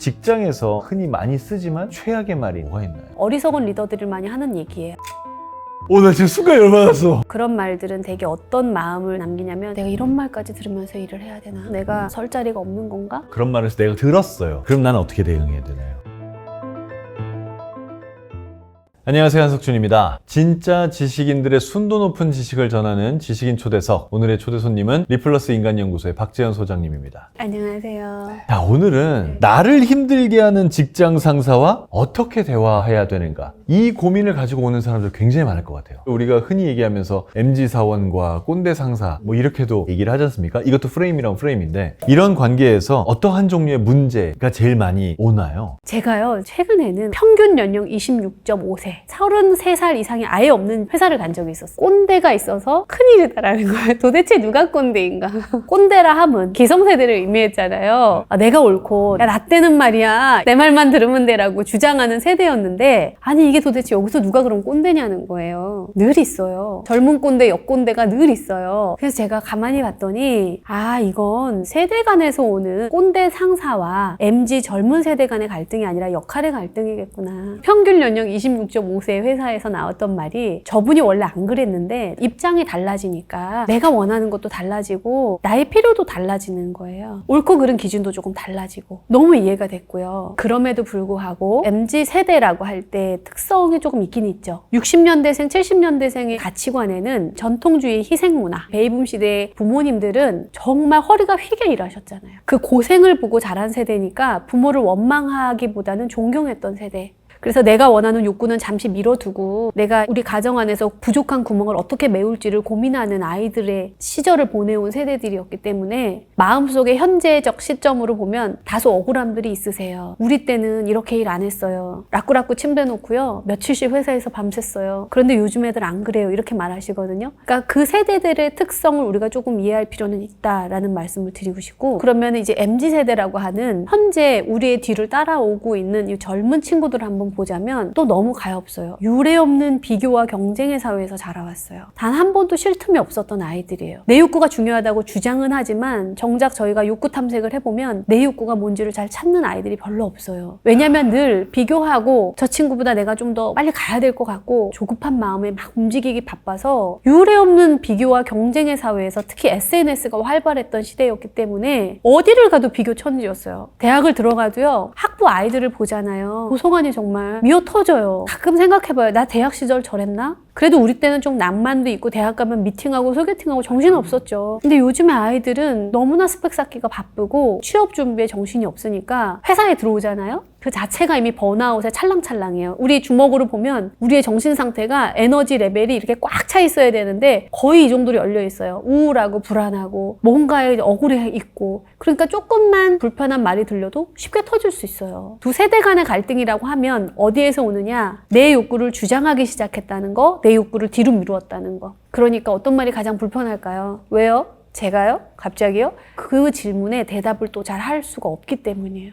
직장에서 흔히 많이 쓰지만 최악의 말이 뭐가 있나요? 어리석은 리더들이 많이 하는 얘기예요. 나 지금 순간 열받았어. 그런 말들은 되게 어떤 마음을 남기냐면, 내가 이런 말까지 들으면서 일을 해야 되나? 내가 설 자리가 없는 건가? 그런 말을 내가 들었어요. 그럼 나는 어떻게 대응해야 되나요? 안녕하세요, 한석준입니다. 진짜 지식인들의 순도 높은 지식을 전하는 지식인 초대석. 오늘의 초대 손님은 리플러스 인간연구소의 박재현 소장님입니다. 안녕하세요. 자, 오늘은 나를 힘들게 하는 직장 상사와 어떻게 대화해야 되는가, 이 고민을 가지고 오는 사람들 굉장히 많을 것 같아요. 우리가 흔히 얘기하면서 MZ 사원과 꼰대 상사 뭐 이렇게도 얘기를 하지 않습니까? 이것도 프레임이란 프레임인데, 이런 관계에서 어떠한 종류의 문제가 제일 많이 오나요? 제가요, 최근에는 평균 연령 26.5세, 33살 이상이 아예 없는 회사를 간 적이 있었어요. 꼰대가 있어서 큰일이다라는 거예요. 도대체 누가 꼰대인가? 꼰대라 함은 기성세대를 의미했잖아요. 내가 옳고, 야, 나 때는 말이야, 내 말만 들으면 돼라고 주장하는 세대였는데, 아니 이게 도대체 여기서 누가 그럼 꼰대냐는 거예요. 늘 있어요. 젊은 꼰대, 역꼰대가 늘 있어요. 그래서 제가 가만히 봤더니, 이건 세대 간에서 오는 꼰대 상사와 MZ 젊은 세대 간의 갈등이 아니라 역할의 갈등이겠구나. 평균 연령 26.5세 회사에서 나왔던 말이, 저분이 원래 안 그랬는데 입장이 달라지니까 내가 원하는 것도 달라지고 나의 필요도 달라지는 거예요. 옳고 그른 기준도 조금 달라지고. 너무 이해가 됐고요. 그럼에도 불구하고 MZ 세대라고 할 때 특성이 조금 있긴 있죠. 60년대생, 70년대생의 가치관에는 전통주의 희생문화, 베이붐 시대의 부모님들은 정말 허리가 휘게 일하셨잖아요. 그 고생을 보고 자란 세대니까 부모를 원망하기보다는 존경했던 세대. 그래서 내가 원하는 욕구는 잠시 미뤄두고 내가 우리 가정 안에서 부족한 구멍을 어떻게 메울지를 고민하는 아이들의 시절을 보내온 세대들이었기 때문에 마음속에 현재적 시점으로 보면 다소 억울함들이 있으세요. 우리 때는 이렇게 일 안 했어요. 라꾸라꾸 침대 놓고요, 며칠씩 회사에서 밤샜어요. 그런데 요즘 애들 안 그래요. 이렇게 말하시거든요. 그러니까 그 세대들의 특성을 우리가 조금 이해할 필요는 있다라는 말씀을 드리고 싶고, 그러면 이제 MZ세대라고 하는 현재 우리의 뒤를 따라오고 있는 이 젊은 친구들을 한번 보자면 또 너무 가엾어요. 유례없는 비교와 경쟁의 사회에서 자라왔어요. 단 한 번도 쉴 틈이 없었던 아이들이에요. 내 욕구가 중요하다고 주장은 하지만 정작 저희가 욕구 탐색을 해보면 내 욕구가 뭔지를 잘 찾는 아이들이 별로 없어요. 왜냐면 늘 비교하고 저 친구보다 내가 좀 더 빨리 가야 될 것 같고 조급한 마음에 막 움직이기 바빠서, 유례없는 비교와 경쟁의 사회에서 특히 SNS가 활발했던 시대였기 때문에 어디를 가도 비교 천지였어요. 대학을 들어가도요, 학부 아이들을 보잖아요. 도서관이 정말 미어 터져요. 가끔 생각해봐요. 나 대학 시절 저랬나? 그래도 우리 때는 좀 낭만도 있고 대학 가면 미팅하고 소개팅하고 정신 없었죠. 근데 요즘의 아이들은 너무나 스펙 쌓기가 바쁘고 취업 준비에 정신이 없으니까 회사에 들어오잖아요? 그 자체가 이미 번아웃에 찰랑찰랑해요. 우리 주먹으로 보면 우리의 정신 상태가 에너지 레벨이 이렇게 꽉 차 있어야 되는데 거의 이 정도로 열려 있어요. 우울하고 불안하고 뭔가에 억울해 있고. 그러니까 조금만 불편한 말이 들려도 쉽게 터질 수 있어요. 두 세대 간의 갈등이라고 하면 어디에서 오느냐? 내 욕구를 주장하기 시작했다는 거, 내 욕구를 뒤로 미루었다는 거. 그러니까 어떤 말이 가장 불편할까요? 왜요? 제가요? 갑자기요? 그 질문에 대답을 또 잘 할 수가 없기 때문이에요.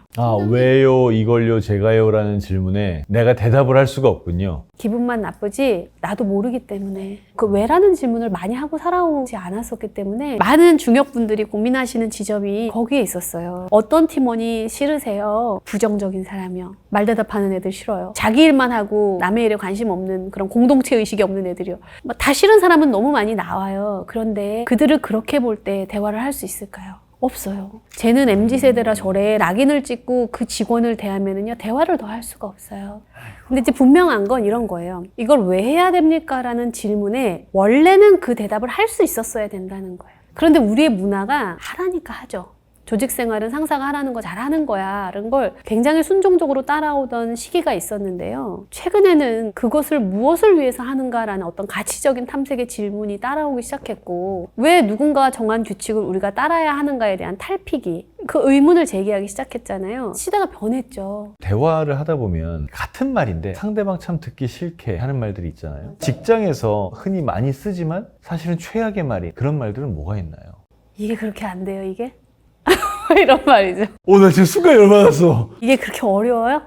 왜요, 이걸요, 제가요 라는 질문에 내가 대답을 할 수가 없군요. 기분만 나쁘지 나도 모르기 때문에. 그 왜라는 질문을 많이 하고 살아오지 않았었기 때문에 많은 중역분들이 고민하시는 지점이 거기에 있었어요. 어떤 팀원이 싫으세요? 부정적인 사람이요. 말 대답하는 애들 싫어요. 자기 일만 하고 남의 일에 관심 없는, 그런 공동체 의식이 없는 애들이요. 다 싫은 사람은 너무 많이 나와요. 그런데 그들을 그렇게 볼 때 대화를 할 수 있을까요? 없어요. 쟤는 MZ세대라 저래 낙인을 찍고 그 직원을 대하면은요, 대화를 더 할 수가 없어요. 근데 이제 분명한 건 이런 거예요. 이걸 왜 해야 됩니까? 라는 질문에 원래는 그 대답을 할 수 있었어야 된다는 거예요. 그런데 우리의 문화가 하라니까 하죠. 조직 생활은 상사가 하라는 거 잘하는 거야 라는 걸 굉장히 순종적으로 따라오던 시기가 있었는데요. 최근에는 그것을 무엇을 위해서 하는가라는 어떤 가치적인 탐색의 질문이 따라오기 시작했고, 왜 누군가가 정한 규칙을 우리가 따라야 하는가에 대한 탈피기, 그 의문을 제기하기 시작했잖아요. 시대가 변했죠. 대화를 하다 보면 같은 말인데 상대방 참 듣기 싫게 하는 말들이 있잖아요. 직장에서 흔히 많이 쓰지만 사실은 최악의 말이, 그런 말들은 뭐가 있나요? 이게 그렇게 안 돼요, 이게? 이런 말이죠. 나 지금 순간 열받았어. 이게 그렇게 어려워요?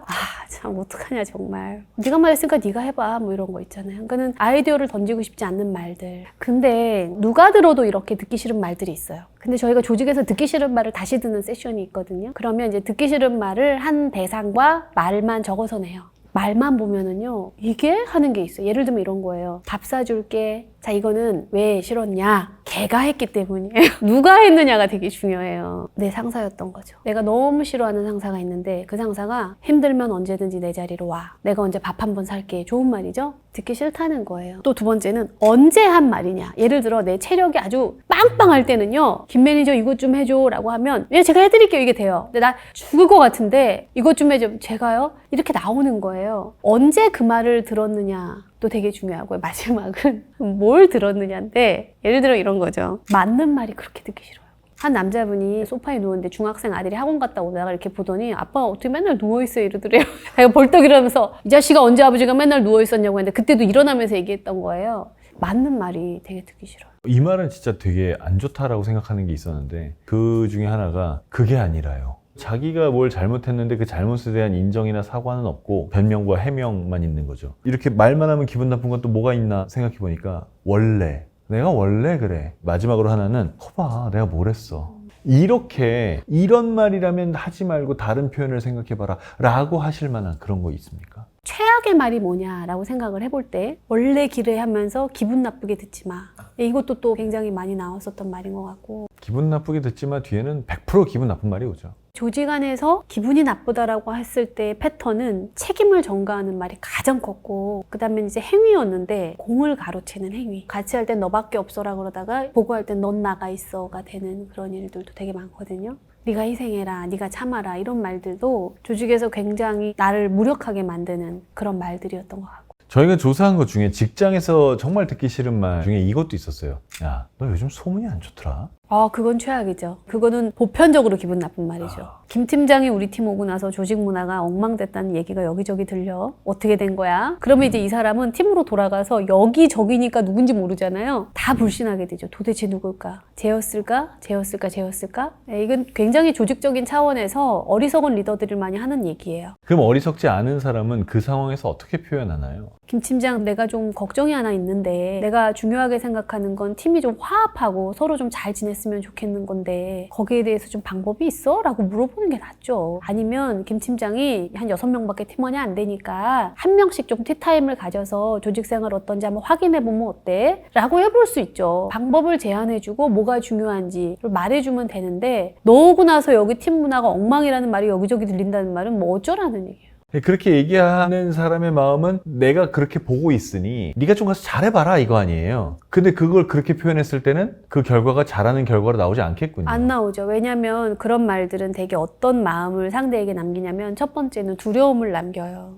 참 어떡하냐 정말. 네가 말했으니까 네가 해봐 뭐 이런 거 있잖아요. 그러니까는 아이디어를 던지고 싶지 않는 말들. 근데 누가 들어도 이렇게 듣기 싫은 말들이 있어요. 근데 저희가 조직에서 듣기 싫은 말을 다시 듣는 세션이 있거든요. 그러면 이제 듣기 싫은 말을 한 대상과 말만 적어서 내요. 말만 보면은요, 이게 하는 게 있어요. 예를 들면 이런 거예요. 밥 사줄게. 자, 이거는 왜 싫었냐? 걔가 했기 때문이에요. 누가 했느냐가 되게 중요해요. 내 상사였던 거죠. 내가 너무 싫어하는 상사가 있는데 그 상사가 힘들면 언제든지 내 자리로 와. 내가 언제 밥 한 번 살게. 좋은 말이죠? 듣기 싫다는 거예요. 또 두 번째는 언제 한 말이냐. 예를 들어 내 체력이 아주 빵빵할 때는요. 김 매니저 이것 좀 해줘 라고 하면 예, 제가 해드릴게요. 이게 돼요. 근데 나 죽을 것 같은데 이것 좀 해줘. 제가요? 이렇게 나오는 거예요. 언제 그 말을 들었느냐. 또 되게 중요하고요. 마지막은 뭘 들었느냐인데 예를 들어 이런 거죠. 맞는 말이 그렇게 듣기 싫어요. 한 남자분이 소파에 누웠는데 중학생 아들이 학원 갔다 오다가 이렇게 보더니 아빠가 어떻게 맨날 누워있어요 이러더래요. 제가 벌떡 일어나면서 이 자식아 언제 아버지가 맨날 누워있었냐고 했는데 그때도 일어나면서 얘기했던 거예요. 맞는 말이 되게 듣기 싫어요. 이 말은 진짜 되게 안 좋다라고 생각하는 게 있었는데 그 중에 하나가 그게 아니라요. 자기가 뭘 잘못했는데 그 잘못에 대한 인정이나 사과는 없고 변명과 해명만 있는 거죠. 이렇게 말만 하면 기분 나쁜 건 또 뭐가 있나 생각해 보니까 원래 내가 원래 그래. 마지막으로 하나는 거봐 내가 뭘 했어. 이렇게 이런 말이라면 하지 말고 다른 표현을 생각해봐라 라고 하실 만한 그런 거 있습니까? 최악의 말이 뭐냐라고 생각을 해볼 때 원래 기래 하면서 기분 나쁘게 듣지 마. 이것도 또 굉장히 많이 나왔었던 말인 것 같고 기분 나쁘게 듣지만 뒤에는 100% 기분 나쁜 말이 오죠. 조직 안에서 기분이 나쁘다라고 했을 때 패턴은 책임을 전가하는 말이 가장 컸고 그 다음에 이제 행위였는데 공을 가로채는 행위. 같이 할 땐 너밖에 없어라 그러다가 보고할 땐 넌 나가 있어가 되는 그런 일들도 되게 많거든요. 네가 희생해라, 네가 참아라 이런 말들도 조직에서 굉장히 나를 무력하게 만드는 그런 말들이었던 것 같고 저희가 조사한 것 중에 직장에서 정말 듣기 싫은 말 중에 이것도 있었어요. 야, 너 요즘 소문이 안 좋더라. 그건 최악이죠. 그거는 보편적으로 기분 나쁜 말이죠. 김 팀장이 우리 팀 오고 나서 조직 문화가 엉망됐다는 얘기가 여기저기 들려. 어떻게 된 거야? 그러면 이제 이 사람은 팀으로 돌아가서 여기저기니까 누군지 모르잖아요. 다 불신하게 되죠. 도대체 누굴까? 쟤였을까? 쟤였을까? 쟤였을까? 이건 굉장히 조직적인 차원에서 어리석은 리더들이 많이 하는 얘기예요. 그럼 어리석지 않은 사람은 그 상황에서 어떻게 표현하나요? 김 팀장, 내가 좀 걱정이 하나 있는데 내가 중요하게 생각하는 건 팀이 좀 화합하고 서로 좀 잘 지냈으면 좋겠는 건데 거기에 대해서 좀 방법이 있어? 라고 물어보는 게 낫죠. 아니면 김 팀장이 한 6명밖에 팀원이 안 되니까 한 명씩 좀 티타임을 가져서 조직생활 어떤지 한번 확인해보면 어때? 라고 해볼 수 있죠. 방법을 제안해주고 뭐가 중요한지 말해주면 되는데 너오고 나서 여기 팀 문화가 엉망이라는 말이 여기저기 들린다는 말은 뭐 어쩌라는 얘기예요. 그렇게 얘기하는 사람의 마음은 내가 그렇게 보고 있으니 네가 좀 가서 잘해봐라 이거 아니에요. 근데 그걸 그렇게 표현했을 때는 그 결과가 잘하는 결과로 나오지 않겠군요. 안 나오죠. 왜냐면 그런 말들은 되게 어떤 마음을 상대에게 남기냐면 첫 번째는 두려움을 남겨요.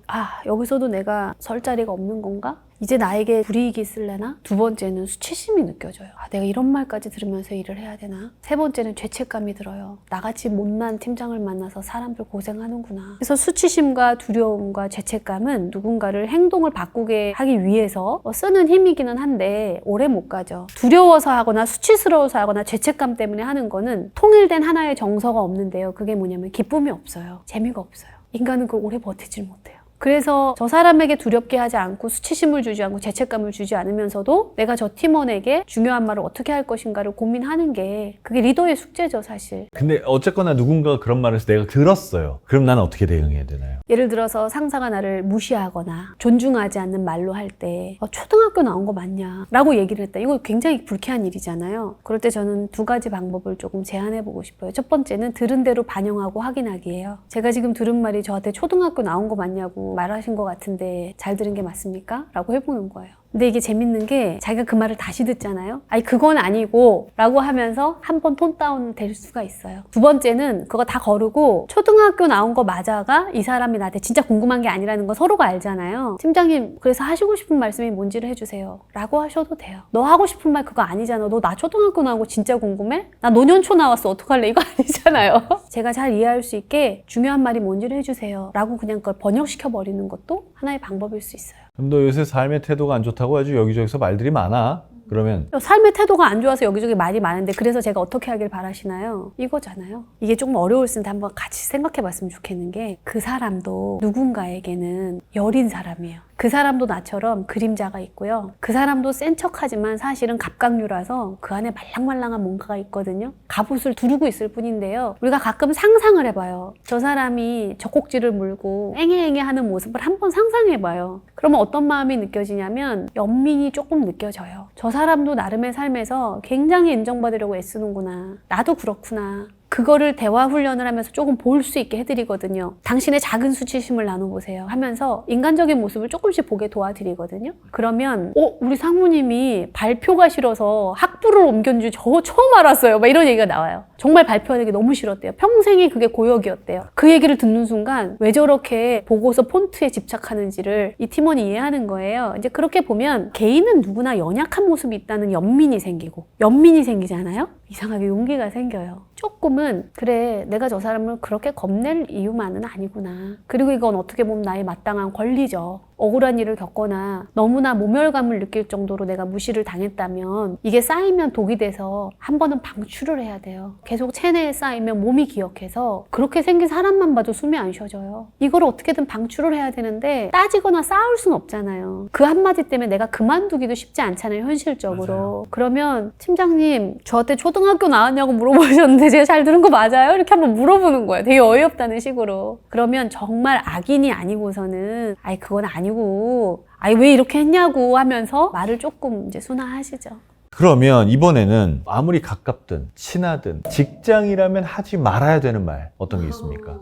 여기서도 내가 설 자리가 없는 건가? 이제 나에게 불이익이 있을래나? 두 번째는 수치심이 느껴져요. 내가 이런 말까지 들으면서 일을 해야 되나? 세 번째는 죄책감이 들어요. 나같이 못난 팀장을 만나서 사람들 고생하는구나. 그래서 수치심과 두려움과 죄책감은 누군가를 행동을 바꾸게 하기 위해서 쓰는 힘이기는 한데 오래 못 가죠. 두려워서 하거나 수치스러워서 하거나 죄책감 때문에 하는 거는 통일된 하나의 정서가 없는데요. 그게 뭐냐면 기쁨이 없어요. 재미가 없어요. 인간은 그걸 오래 버티질 못해요. 그래서 저 사람에게 두렵게 하지 않고 수치심을 주지 않고 죄책감을 주지 않으면서도 내가 저 팀원에게 중요한 말을 어떻게 할 것인가를 고민하는 게 그게 리더의 숙제죠, 사실. 근데 어쨌거나 누군가가 그런 말을 해서 내가 들었어요. 그럼 나는 어떻게 대응해야 되나요? 예를 들어서 상사가 나를 무시하거나 존중하지 않는 말로 할 때 초등학교 나온 거 맞냐? 라고 얘기를 했다. 이거 굉장히 불쾌한 일이잖아요. 그럴 때 저는 두 가지 방법을 조금 제안해보고 싶어요. 첫 번째는 들은 대로 반영하고 확인하기예요. 제가 지금 들은 말이 저한테 초등학교 나온 거 맞냐고 말하신 것 같은데 잘 들은 게 맞습니까? 라고 해보는 거예요. 근데 이게 재밌는 게 자기가 그 말을 다시 듣잖아요. 아니 그건 아니고 라고 하면서 한 번 톤 다운 될 수가 있어요. 두 번째는 그거 다 거르고 초등학교 나온 거 맞아가 이 사람이 나한테 진짜 궁금한 게 아니라는 거 서로가 알잖아요. 팀장님 그래서 하시고 싶은 말씀이 뭔지를 해주세요 라고 하셔도 돼요. 너 하고 싶은 말 그거 아니잖아. 너 나 초등학교 나온 거 진짜 궁금해? 나 노년초 나왔어 어떡할래? 이거 아니잖아요. 제가 잘 이해할 수 있게 중요한 말이 뭔지를 해주세요 라고 그냥 그걸 번역시켜 버리는 것도 하나의 방법일 수 있어요. 그럼 너 요새 삶의 태도가 안 좋다고 아주 여기저기서 말들이 많아. 그러면 삶의 태도가 안 좋아서 여기저기 말이 많은데 그래서 제가 어떻게 하길 바라시나요? 이거잖아요. 이게 조금 어려울 텐데 한번 같이 생각해 봤으면 좋겠는 게 그 사람도 누군가에게는 여린 사람이에요. 그 사람도 나처럼 그림자가 있고요. 그 사람도 센 척하지만 사실은 갑각류라서 그 안에 말랑말랑한 뭔가가 있거든요. 갑옷을 두르고 있을 뿐인데요. 우리가 가끔 상상을 해봐요. 저 사람이 젖꼭지를 물고 앵해앵해 하는 모습을 한번 상상해봐요. 그러면 어떤 마음이 느껴지냐면 연민이 조금 느껴져요. 저 사람도 나름의 삶에서 굉장히 인정받으려고 애쓰는구나. 나도 그렇구나. 그거를 대화 훈련을 하면서 조금 볼 수 있게 해드리거든요. 당신의 작은 수치심을 나눠보세요 하면서 인간적인 모습을 조금씩 보게 도와드리거든요. 그러면 우리 상무님이 발표가 싫어서 학부를 옮긴 줄 저 처음 알았어요. 막 이런 얘기가 나와요. 정말 발표하는 게 너무 싫었대요. 평생이 그게 고역이었대요. 그 얘기를 듣는 순간 왜 저렇게 보고서 폰트에 집착하는지를 이 팀원이 이해하는 거예요. 이제 그렇게 보면 개인은 누구나 연약한 모습이 있다는 연민이 생기고 연민이 생기잖아요. 이상하게 용기가 생겨요. 조금은 그래 내가 저 사람을 그렇게 겁낼 이유만은 아니구나. 그리고 이건 어떻게 보면 나의 마땅한 권리죠. 억울한 일을 겪거나 너무나 모멸감을 느낄 정도로 내가 무시를 당했다면 이게 쌓이면 독이 돼서 한 번은 방출을 해야 돼요. 계속 체내에 쌓이면 몸이 기억해서 그렇게 생긴 사람만 봐도 숨이 안 쉬어져요. 이걸 어떻게든 방출을 해야 되는데 따지거나 싸울 수는 없잖아요. 그 한마디 때문에 내가 그만두기도 쉽지 않잖아요, 현실적으로. 맞아요. 그러면 팀장님 저한테 초등학교 나왔냐고 물어보셨는데 제가 잘 들은 거 맞아요? 이렇게 한번 물어보는 거예요. 되게 어이없다는 식으로. 그러면 정말 악인이 아니고서는 아이 그건 아니고 아이 왜 이렇게 했냐고 하면서 말을 조금 이제 순화하시죠. 그러면 이번에는 아무리 가깝든 친하든 직장이라면 하지 말아야 되는 말 어떤 게 있습니까?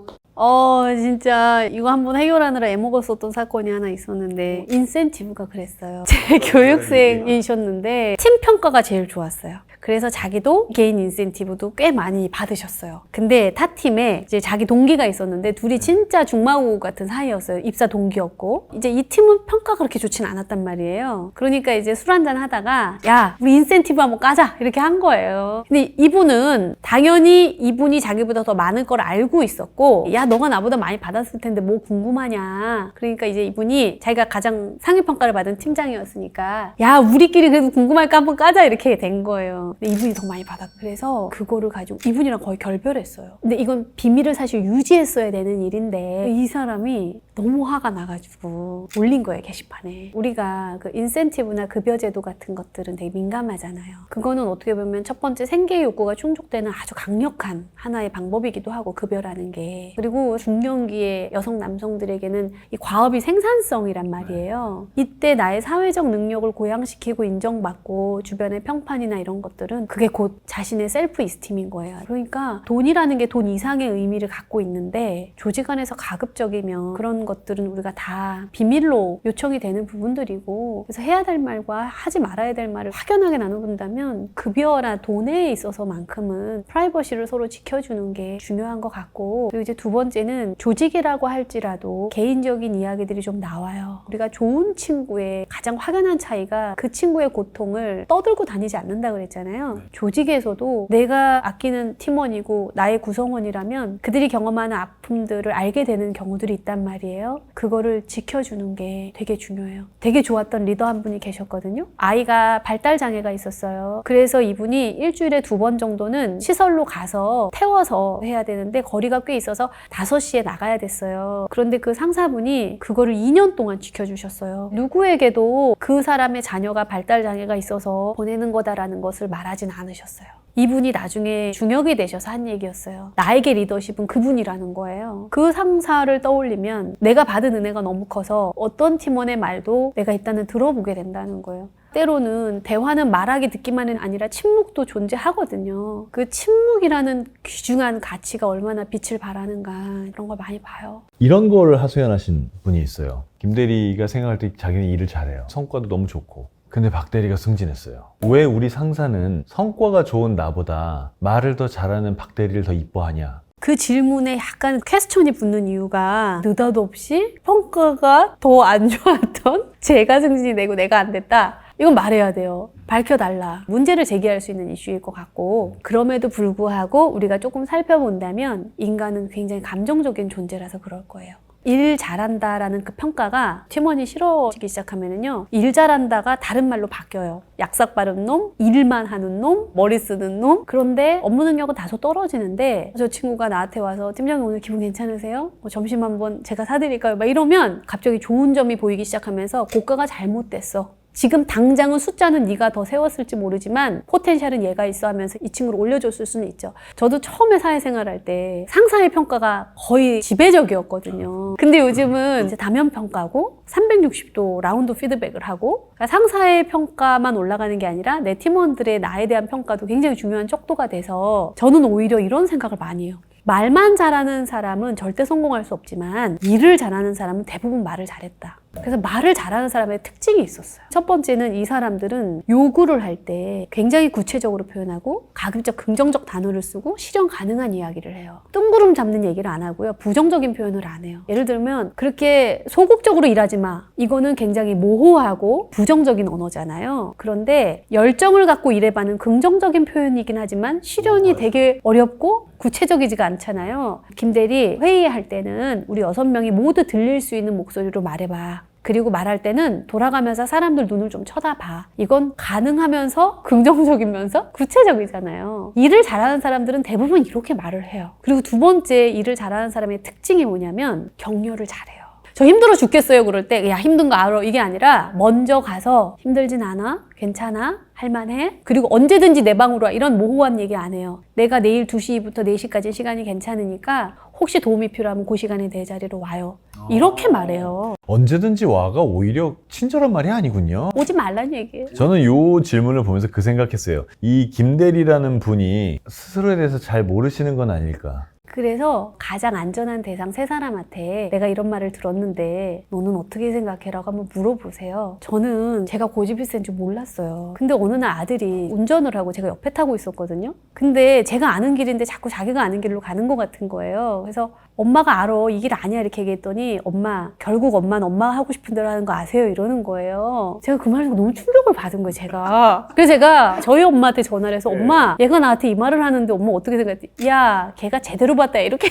진짜 이거 한번 해결하느라 애먹었었던 사건이 하나 있었는데 인센티브가 그랬어요. 제 교육생이셨는데 팀 평가가 제일 좋았어요. 그래서 자기도 개인 인센티브도 꽤 많이 받으셨어요. 근데 타 팀에 이제 자기 동기가 있었는데 둘이 진짜 중마고 같은 사이였어요. 입사 동기였고 이제 이 팀은 평가가 그렇게 좋진 않았단 말이에요. 그러니까 이제 술 한잔 하다가 야 우리 인센티브 한번 까자 이렇게 한 거예요. 근데 이분은 당연히 이분이 자기보다 더 많은 걸 알고 있었고 야 너가 나보다 많이 받았을 텐데 뭐 궁금하냐. 그러니까 이제 이분이 자기가 가장 상위 평가를 받은 팀장이었으니까 야 우리끼리 그래도 궁금할까 한번 까자 이렇게 된 거예요. 근데 이분이 더 많이 받았고 그래서 그거를 가지고 이분이랑 거의 결별했어요. 근데 이건 비밀을 사실 유지했어야 되는 일인데 이 사람이 너무 화가 나가지고 올린 거예요, 게시판에. 우리가 그 인센티브나 급여제도 같은 것들은 되게 민감하잖아요. 그거는 어떻게 보면 첫 번째 생계 욕구가 충족되는 아주 강력한 하나의 방법이기도 하고 급여라는 게. 그리고 중년기의 여성 남성들에게는 이 과업이 생산성이란 말이에요. 이때 나의 사회적 능력을 고양시키고 인정받고 주변의 평판이나 이런 것들은 그게 곧 자신의 셀프 이스팀인 거예요. 그러니까 돈이라는 게 돈 이상의 의미를 갖고 있는데 조직 안에서 가급적이면 그런 것들은 우리가 다 비밀로 요청이 되는 부분들이고 그래서 해야 될 말과 하지 말아야 될 말을 확연하게 나눠본다면 급여나 돈에 있어서만큼은 프라이버시를 서로 지켜주는 게 중요한 것 같고 그리고 이제 두 번째는 조직이라고 할지라도 개인적인 이야기들이 좀 나와요. 우리가 좋은 친구의 가장 확연한 차이가 그 친구의 고통을 떠들고 다니지 않는다 그랬잖아요. 조직에서도 내가 아끼는 팀원이고 나의 구성원이라면 그들이 경험하는 아픔들을 알게 되는 경우들이 있단 말이에요. 그거를 지켜주는 게 되게 중요해요. 되게 좋았던 리더 한 분이 계셨거든요. 아이가 발달장애가 있었어요. 그래서 이분이 일주일에 2번 정도는 시설로 가서 태워서 해야 되는데 거리가 꽤 있어서 5시에 나가야 됐어요. 그런데 그 상사분이 그거를 2년 동안 지켜주셨어요. 누구에게도 그 사람의 자녀가 발달장애가 있어서 보내는 거다라는 것을 말하진 않으셨어요. 이분이 나중에 중역이 되셔서 한 얘기였어요. 나에게 리더십은 그분이라는 거예요. 그 상사를 떠올리면 내가 받은 은혜가 너무 커서 어떤 팀원의 말도 내가 일단은 들어보게 된다는 거예요. 때로는 대화는 말하기 듣기만은 아니라 침묵도 존재하거든요. 그 침묵이라는 귀중한 가치가 얼마나 빛을 발하는가 그런 걸 많이 봐요. 이런 거를 하소연하신 분이 있어요. 김 대리가 생각할 때 자기는 일을 잘해요. 성과도 너무 좋고. 근데 박 대리가 승진했어요. 왜 우리 상사는 성과가 좋은 나보다 말을 더 잘하는 박 대리를 더 이뻐하냐? 그 질문에 약간 퀘스천이 붙는 이유가 느닷없이 평가가 더 안 좋았던 제가 승진이 되고 내가 안 됐다. 이건 말해야 돼요. 밝혀달라. 문제를 제기할 수 있는 이슈일 것 같고 그럼에도 불구하고 우리가 조금 살펴본다면 인간은 굉장히 감정적인 존재라서 그럴 거예요. 일 잘한다라는 그 평가가 팀원이 싫어지기 시작하면은요, 일 잘한다가 다른 말로 바뀌어요. 약삭 빠른 놈, 일만 하는 놈, 머리 쓰는 놈. 그런데 업무 능력은 다소 떨어지는데 저 친구가 나한테 와서 팀장님 오늘 기분 괜찮으세요? 점심 한번 제가 사드릴까요? 막 이러면 갑자기 좋은 점이 보이기 시작하면서 고가가 잘못됐어. 지금 당장은 숫자는 네가 더 세웠을지 모르지만 포텐셜은 얘가 있어 하면서 이 친구를 올려줬을 수는 있죠. 저도 처음에 사회생활 할 때 상사의 평가가 거의 지배적이었거든요. 근데 요즘은 이제 다면평가고 360도 라운드 피드백을 하고, 그러니까 상사의 평가만 올라가는 게 아니라 내 팀원들의 나에 대한 평가도 굉장히 중요한 척도가 돼서 저는 오히려 이런 생각을 많이 해요. 말만 잘하는 사람은 절대 성공할 수 없지만 일을 잘하는 사람은 대부분 말을 잘했다. 그래서 말을 잘하는 사람의 특징이 있었어요. 첫 번째는 이 사람들은 요구를 할 때 굉장히 구체적으로 표현하고 가급적 긍정적 단어를 쓰고 실현 가능한 이야기를 해요. 뜬구름 잡는 얘기를 안 하고요. 부정적인 표현을 안 해요. 예를 들면 그렇게 소극적으로 일하지 마. 이거는 굉장히 모호하고 부정적인 언어잖아요. 그런데 열정을 갖고 일해봐는 긍정적인 표현이긴 하지만 실현이 되게 어렵고 구체적이지가 않잖아요. 김대리 회의할 때는 우리 6명이 모두 들릴 수 있는 목소리로 말해봐. 그리고 말할 때는 돌아가면서 사람들 눈을 좀 쳐다봐. 이건 가능하면서 긍정적이면서 구체적이잖아요. 일을 잘하는 사람들은 대부분 이렇게 말을 해요. 그리고 두 번째 일을 잘하는 사람의 특징이 뭐냐면 격려를 잘해요. 저 힘들어 죽겠어요 그럴 때 야 힘든 거 알아 이게 아니라 먼저 가서 힘들진 않아? 괜찮아? 할만해? 그리고 언제든지 내 방으로 와 이런 모호한 얘기 안 해요. 내가 내일 2시부터 4시까지 시간이 괜찮으니까 혹시 도움이 필요하면 그 시간에 내 자리로 와요. 이렇게 말해요. 언제든지 와가 오히려 친절한 말이 아니군요. 오지 말란 얘기예요. 저는 이 질문을 보면서 그 생각했어요. 이 김대리라는 분이 스스로에 대해서 잘 모르시는 건 아닐까. 그래서 가장 안전한 대상 3사람한테 내가 이런 말을 들었는데 너는 어떻게 생각해? 라고 한번 물어보세요. 저는 제가 고집이 센 줄 몰랐어요. 근데 어느 날 아들이 운전을 하고 제가 옆에 타고 있었거든요. 근데 제가 아는 길인데 자꾸 자기가 아는 길로 가는 것 같은 거예요. 그래서 엄마가 알아. 이 길 아니야. 이렇게 얘기했더니 엄마, 결국 엄마는 엄마가 하고 싶은 대로 하는 거 아세요? 이러는 거예요. 제가 그 말을 듣고 너무 충격을 받은 거예요, 제가. 그래서 제가 저희 엄마한테 전화를 해서 엄마, 얘가 나한테 이 말을 하는데 엄마 어떻게 생각해? 야, 걔가 제대로 봤다. 이렇게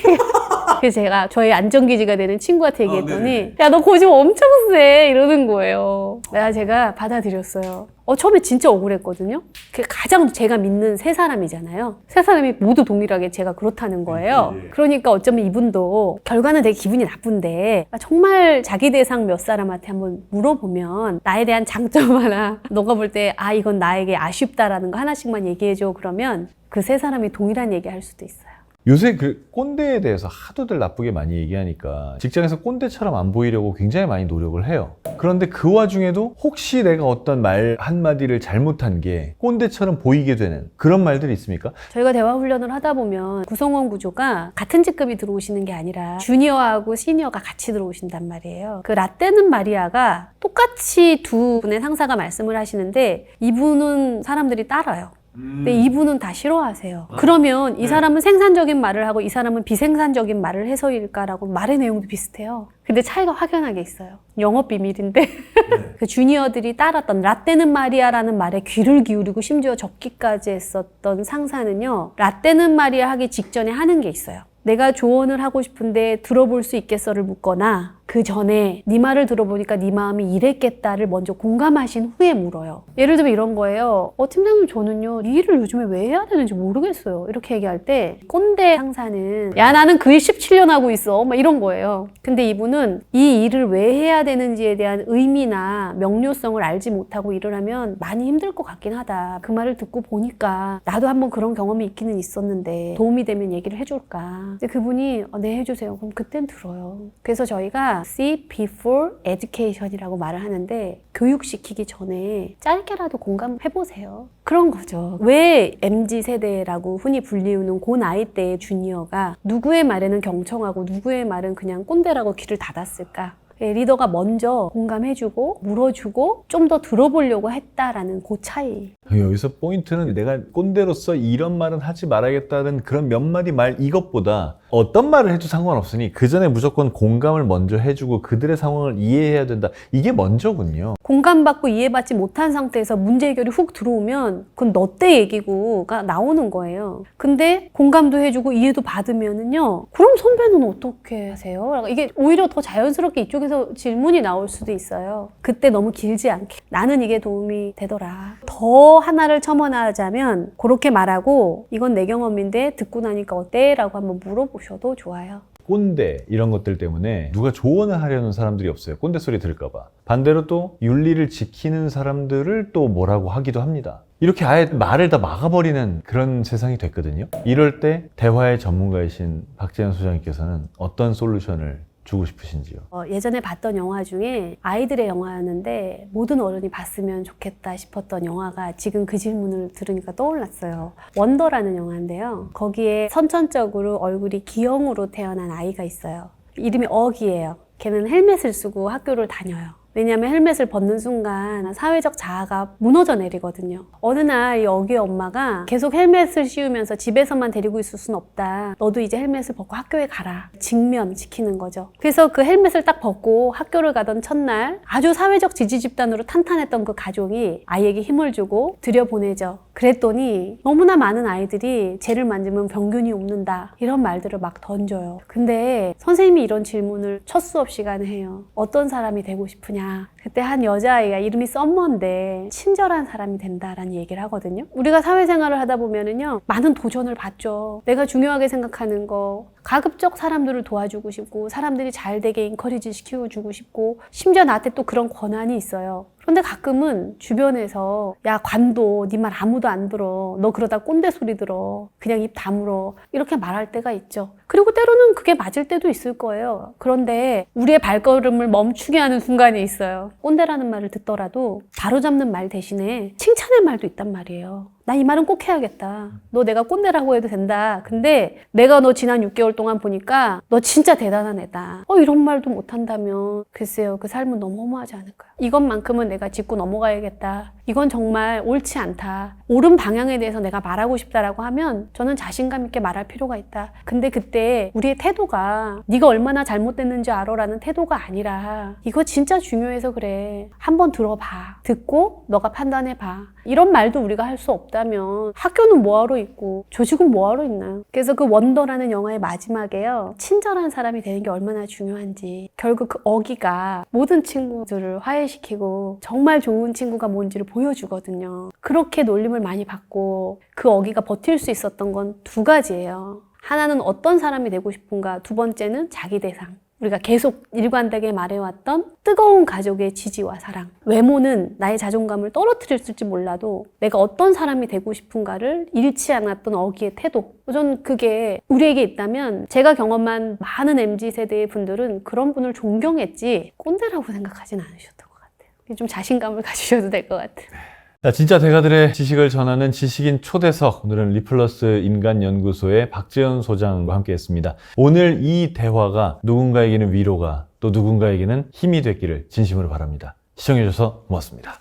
그래서 제가 저희 안전기지가 되는 친구한테 얘기했더니 야, 너 고집 엄청 세. 이러는 거예요. 제가 받아들였어요. 처음에 진짜 억울했거든요. 가장 제가 믿는 3사람이잖아요. 3사람이 모두 동일하게 제가 그렇다는 거예요. 그러니까 어쩌면 이분도 결과는 되게 기분이 나쁜데 정말 자기 대상 몇 사람한테 한번 물어보면 나에 대한 장점 하나 너가 볼 때 이건 나에게 아쉽다라는 거 하나씩만 얘기해줘. 그러면 그 3사람이 동일한 얘기 할 수도 있어요. 요새 그 꼰대에 대해서 하도들 나쁘게 많이 얘기하니까 직장에서 꼰대처럼 안 보이려고 굉장히 많이 노력을 해요. 그런데 그 와중에도 혹시 내가 어떤 말 한마디를 잘못한 게 꼰대처럼 보이게 되는 그런 말들이 있습니까? 저희가 대화 훈련을 하다 보면 구성원 구조가 같은 직급이 들어오시는 게 아니라 주니어하고 시니어가 같이 들어오신단 말이에요. 그 라떼는 마리아가 똑같이 두 분의 상사가 말씀을 하시는데 이분은 사람들이 따라요. 근데 이분은 다 싫어하세요. 그러면 이 사람은 생산적인 말을 하고 이 사람은 비생산적인 말을 해서일까라고 말의 내용도 비슷해요. 근데 차이가 확연하게 있어요. 영업 비밀인데 그 주니어들이 따랐던 라떼는 마리아라는 말에 귀를 기울이고 심지어 적기까지 했었던 상사는요. 라떼는 마리아 하기 직전에 하는 게 있어요. 내가 조언을 하고 싶은데 들어볼 수 있겠어를 묻거나 그 전에 네 말을 들어보니까 네 마음이 이랬겠다를 먼저 공감하신 후에 물어요. 예를 들면 이런 거예요. 팀장님 저는요 이 일을 요즘에 왜 해야 되는지 모르겠어요. 이렇게 얘기할 때 꼰대 상사는 야 나는 그 일 17년 하고 있어 막 이런 거예요. 근데 이분은 이 일을 왜 해야 되는지에 대한 의미나 명료성을 알지 못하고 일을 하면 많이 힘들 것 같긴 하다. 그 말을 듣고 보니까 나도 한번 그런 경험이 있기는 있었는데 도움이 되면 얘기를 해줄까. 근데 그분이 네 해주세요. 그럼 그땐 들어요. 그래서 저희가 See before education이라고 말을 하는데 교육시키기 전에 짧게라도 공감해보세요. 그런 거죠. 왜 MZ세대라고 흔히 불리우는 그 나이대의 주니어가 누구의 말에는 경청하고 누구의 말은 그냥 꼰대라고 귀를 닫았을까? 리더가 먼저 공감해주고 물어주고 좀 더 들어보려고 했다라는 그 차이. 여기서 포인트는 내가 꼰대로서 이런 말은 하지 말아야겠다는 그런 몇 마디 말 이것보다 어떤 말을 해도 상관없으니 그 전에 무조건 공감을 먼저 해주고 그들의 상황을 이해해야 된다. 이게 먼저군요. 공감받고 이해받지 못한 상태에서 문제 해결이 훅 들어오면 그건 너 때 얘기고가 나오는 거예요. 근데 공감도 해주고 이해도 받으면은요, 그럼 선배는 어떻게 하세요? 이게 오히려 더 자연스럽게 이쪽에서 질문이 나올 수도 있어요. 그때 너무 길지 않게 나는 이게 도움이 되더라. 더 하나를 첨언하자면 그렇게 말하고 이건 내 경험인데 듣고 나니까 어때? 라고 한번 물어보셔도 좋아요. 꼰대 이런 것들 때문에 누가 조언을 하려는 사람들이 없어요. 꼰대 소리 들을까봐. 반대로 또 윤리를 지키는 사람들을 또 뭐라고 하기도 합니다. 이렇게 아예 말을 다 막아버리는 그런 세상이 됐거든요. 이럴 때 대화의 전문가이신 박재현 소장님께서는 어떤 솔루션을 주고 싶으신지요? 예전에 봤던 영화 중에 아이들의 영화였는데 모든 어른이 봤으면 좋겠다 싶었던 영화가 지금 그 질문을 들으니까 떠올랐어요. 원더라는 영화인데요. 거기에 선천적으로 얼굴이 기형으로 태어난 아이가 있어요. 이름이 어기예요. 걔는 헬멧을 쓰고 학교를 다녀요. 왜냐하면 헬멧을 벗는 순간 사회적 자아가 무너져 내리거든요. 어느 날 이 어기의 엄마가 계속 헬멧을 씌우면서 집에서만 데리고 있을 순 없다. 너도 이제 헬멧을 벗고 학교에 가라. 직면시키는 거죠. 그래서 그 헬멧을 딱 벗고 학교를 가던 첫날 아주 사회적 지지 집단으로 탄탄했던 그 가족이 아이에게 힘을 주고 들여보내죠. 그랬더니 너무나 많은 아이들이 쟤를 만지면 병균이 옵는다. 이런 말들을 막 던져요. 근데 선생님이 이런 질문을 첫 수업 시간에 해요. 어떤 사람이 되고 싶으냐? 그때 한 여자아이가 이름이 썸머인데 친절한 사람이 된다라는 얘기를 하거든요. 우리가 사회생활을 하다 보면은요, 많은 도전을 받죠. 내가 중요하게 생각하는 거, 가급적 사람들을 도와주고 싶고 사람들이 잘 되게 인커리지 시켜주고 싶고 심지어 나한테 또 그런 권한이 있어요. 그런데 가끔은 주변에서 야 관도 네 말 아무도 안 들어. 너 그러다 꼰대 소리 들어. 그냥 입 다물어. 이렇게 말할 때가 있죠. 그리고 때로는 그게 맞을 때도 있을 거예요. 그런데 우리의 발걸음을 멈추게 하는 순간이 있어요. 꼰대라는 말을 듣더라도 바로잡는 말 대신에 칭찬의 말도 있단 말이에요. 나 이 말은 꼭 해야겠다. 너 내가 꼰대라고 해도 된다. 근데 내가 너 지난 6개월 동안 보니까 너 진짜 대단한 애다. 이런 말도 못한다면 글쎄요, 그 삶은 너무 허무하지 않을까요? 이것만큼은 내가 짚고 넘어가야겠다. 이건 정말 옳지 않다. 옳은 방향에 대해서 내가 말하고 싶다라고 하면 저는 자신감 있게 말할 필요가 있다. 근데 그때 우리의 태도가 네가 얼마나 잘못됐는지 알아라는 태도가 아니라 이거 진짜 중요해서 그래. 한번 들어봐. 듣고 너가 판단해봐. 이런 말도 우리가 할 수 없다면 학교는 뭐하러 있고 조직은 뭐하러 있나요? 그래서 그 원더라는 영화의 마지막에요. 친절한 사람이 되는 게 얼마나 중요한지 결국 그 어기가 모든 친구들을 화해시키고 정말 좋은 친구가 뭔지를 보여주거든요. 그렇게 놀림을 많이 받고 그 어기가 버틸 수 있었던 건 두 가지예요. 하나는 어떤 사람이 되고 싶은가, 두 번째는 자기 대상. 우리가 계속 일관되게 말해왔던 뜨거운 가족의 지지와 사랑. 외모는 나의 자존감을 떨어뜨렸을지 몰라도 내가 어떤 사람이 되고 싶은가를 잃지 않았던 어기의 태도. 저는 그게 우리에게 있다면 제가 경험한 많은 MZ세대의 분들은 그런 분을 존경했지 꼰대라고 생각하진 않으셨던 것 같아요. 좀 자신감을 가지셔도 될 것 같아요. 자, 진짜 대가들의 지식을 전하는 지식인 초대석, 오늘은 리플러스 인간연구소의 박재현 소장과 함께 했습니다. 오늘 이 대화가 누군가에게는 위로가, 또 누군가에게는 힘이 됐기를 진심으로 바랍니다. 시청해주셔서 고맙습니다.